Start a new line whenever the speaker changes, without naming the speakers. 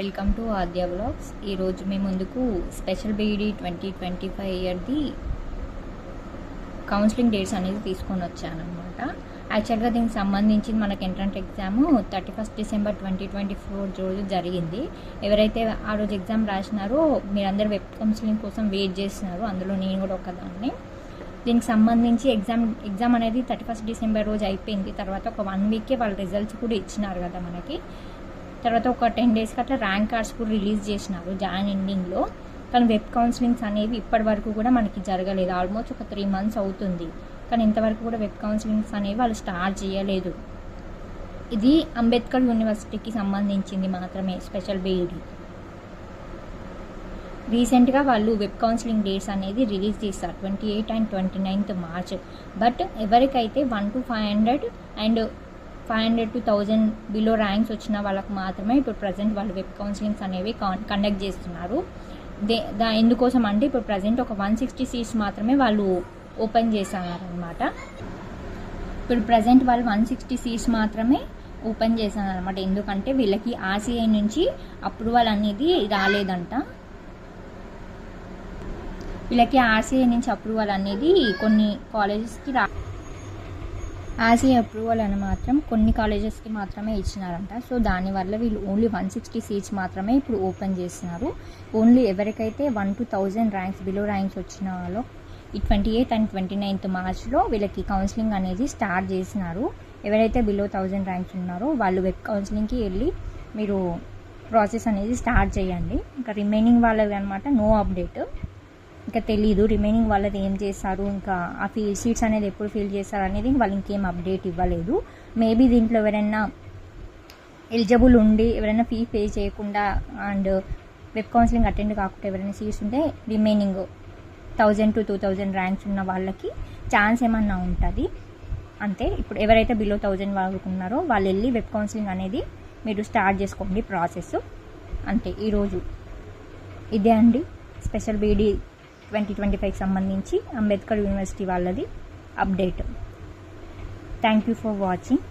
Welcome to Aadya vlogs. ఈరోజు మీ ముందుకు special BEd 2025 ఇయర్ది counselling dates అనేది తీసుకొని వచ్చానమాట. యాక్చువల్గా దీనికి సంబంధించి మనకి ఎంట్రన్స్ ఎగ్జామ్ 31 డిసెంబర్ 2024 రోజు జరిగింది. ఎవరైతే ఆ రోజు ఎగ్జామ్ రాసినారో మీరందరూ వెబ్ కౌన్సిలింగ్ కోసం వెయిట్ చేస్తున్నారు, అందులో నేను కూడా ఒకదాన్ని. దీనికి సంబంధించి ఎగ్జామ్ అనేది 31 డిసెంబర్ రోజు అయిపోయింది. తర్వాత ఒక 1 వీకే వాళ్ళ రిజల్ట్స్ కూడా ఇచ్చినారు కదా మనకి. తర్వాత ఒక 10 డేస్కి అట్లా ర్యాంక్ కార్డ్స్ కూడా రిలీజ్ చేసినారు జాన్ ఎండింగ్లో. కానీ వెబ్ కౌన్సిలింగ్స్ అనేవి ఇప్పటి వరకు కూడా మనకి జరగలేదు. ఆల్మోస్ట్ ఒక 3 మంత్స్ అవుతుంది, కానీ ఇంతవరకు కూడా వెబ్ కౌన్సిలింగ్స్ అనేవి వాళ్ళు స్టార్ట్ చేయలేదు. ఇది అంబేద్కర్ యూనివర్సిటీకి సంబంధించింది మాత్రమే స్పెషల్ బీఈడి. రీసెంట్గా వాళ్ళు వెబ్ కౌన్సిలింగ్ డేట్స్ అనేది రిలీజ్ చేస్తారు 28 అండ్ 29 మార్చ్. బట్ ఎవరికైతే 1 to 500 and 500 to 1000 below ranks వచ్చిన వాళ్ళకి మాత్రమే ఇప్పుడు ప్రజెంట్ వాళ్ళు వెబ్ కౌన్సిలింగ్స్ అనేవి కండక్ట్ చేస్తున్నారు. ఎందుకోసం అంటే ఇప్పుడు ప్రజెంట్ ఒక 160 సీట్స్ మాత్రమే వాళ్ళు ఓపెన్ చేస్తున్నారనమాట. ఇప్పుడు ప్రజెంట్ వాళ్ళు 160 సీట్స్ మాత్రమే ఓపెన్ చేస్తున్నారనమాట. ఎందుకంటే వీళ్ళకి ఆర్సీఐ నుంచి అప్రూవల్ అనేది రాలేదంట. వీళ్ళకి ఆర్సీఐ నుంచి అప్రూవల్ అనేది కొన్ని కాలేజెస్కి ఆర్సీఐ అప్రూవల్ అని మాత్రం కొన్ని కాలేజెస్కి మాత్రమే ఇచ్చినారంట. సో దానివల్ల వీళ్ళు ఓన్లీ 160 సీట్స్ మాత్రమే ఇప్పుడు ఓపెన్ చేస్తున్నారు. ఓన్లీ ఎవరికైతే 1 to 1000 ర్యాంక్స్ బిలో ర్యాంక్స్ వచ్చిన వాళ్ళు ఈ 28 అండ్ 29 మార్చ్లో వీళ్ళకి కౌన్సిలింగ్ అనేది స్టార్ట్ చేసినారు. ఎవరైతే బిలో 1000 ర్యాంక్స్ ఉన్నారో వాళ్ళు వెబ్ కౌన్సిలింగ్కి వెళ్ళి మీరు ప్రాసెస్ అనేది స్టార్ట్ చేయండి. ఇంకా రిమైనింగ్ వాళ్ళవి అనమాట నో అప్డేట్, ఇంకా తెలీదు రిమైనింగ్ వాళ్ళది ఏం చేస్తారు, ఇంకా ఆ సీట్స్ అనేది ఎప్పుడు ఫిల్ చేస్తారు అనేది వాళ్ళు ఇంకేం అప్డేట్ ఇవ్వలేదు. మేబీ దీంట్లో ఎవరైనా ఎలిజిబుల్ ఉండి ఎవరైనా ఫీ పే చేయకుండా అండ్ వెబ్ కౌన్సిలింగ్ అటెండ్ కాకుండా ఎవరైనా సీట్స్ ఉంటే రిమైనింగ్ 1000 to 2000 ర్యాంక్స్ ఉన్న వాళ్ళకి ఛాన్స్ ఏమన్నా ఉంటుంది అంతే. ఇప్పుడు ఎవరైతే బిలో 1000 వాళ్ళకు ఉన్నారో వాళ్ళు వెళ్ళి వెబ్ కౌన్సిలింగ్ అనేది మీరు స్టార్ట్ చేసుకోండి ప్రాసెస్ అంతే. ఈరోజు ఇదే అండి స్పెషల్ బీఈడి 2025 సంబంధించి అంబేద్కర్ యూనివర్సిటీ వాళ్ళది update. Thank you for watching.